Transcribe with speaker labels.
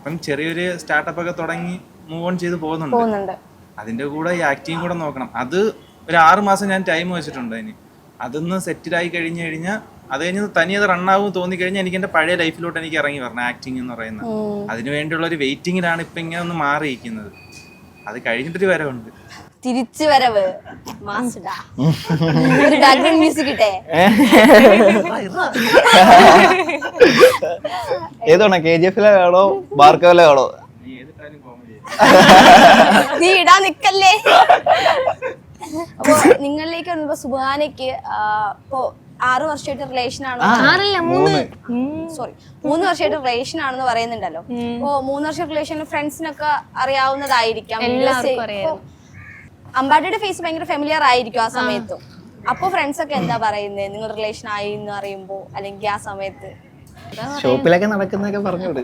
Speaker 1: ഇപ്പം ചെറിയൊരു സ്റ്റാർട്ടപ്പ് ഒക്കെ തുടങ്ങി മൂവ് ഓൺ ചെയ്ത് പോകുന്നുണ്ട്. അതിന്റെ കൂടെ ഈ ആക്ടിങ് കൂടെ നോക്കണം. അത് ഒരു 6 മാസം ഞാൻ ടൈം വെച്ചിട്ടുണ്ട് അതിന്. അതൊന്ന് സെറ്റിലായി കഴിഞ്ഞ് കഴിഞ്ഞാൽ അത് കഴിഞ്ഞ് തനിയത് റണ്ണാവും തോന്നിക്കഴിഞ്ഞാൽ എനിക്ക് എൻ്റെ പഴയ ലൈഫിലോട്ട് എനിക്ക് ഇറങ്ങി വരണം ആക്ടിങ് എന്ന് പറയുന്നത്. അതിനു വേണ്ടിയുള്ള ഒരു വെയിറ്റിങ്ങിലാണ് ഇപ്പം ഇങ്ങനെ ഒന്ന് മാറിയിരിക്കുന്നത്. അത് കഴിഞ്ഞിട്ടൊരു വരവുണ്ട്.
Speaker 2: തിരിച്ചു വരവ് ഒരു ബാക്ക്ഗ്രൗണ്ട് മ്യൂസിക് ഇട്ടേ.
Speaker 3: ഏതാണോ KGF-ലെ ആണോ ബാർക്കോയിലെ ആണോ?
Speaker 2: നീ ഇടാൻ നിക്കല്ലേ. അപ്പൊ നിങ്ങളിലേക്ക് വന്നപ്പോ സുബാനയ്ക്ക് ഇപ്പൊ 6 വർഷമായിട്ട് റിലേഷൻ ആണോ? 3 വർഷമായിട്ട് റിലേഷൻ ആണെന്ന് പറയുന്നുണ്ടല്ലോ. അപ്പൊ 3 വർഷം റിലേഷനിൽ ഫ്രണ്ട്സിനൊക്കെ അറിയാവുന്നതായിരിക്കാം. അമ്പാടിയുടെ ഫേസ് ഭയങ്കര ഫെമിലിയർ ആയിരിക്കും ആ സമയത്തും. അപ്പൊ ഫ്രണ്ട്സ് ഒക്കെ എന്താ പറയുന്നത് നിങ്ങൾ റിലേഷൻ ആയി എന്ന് അറിയുമ്പോ, അല്ലെങ്കിൽ ആ സമയത്ത്?
Speaker 3: ഷോപ്പിലൊക്കെ നടക്കുന്നൊക്കെ പറഞ്ഞോട്.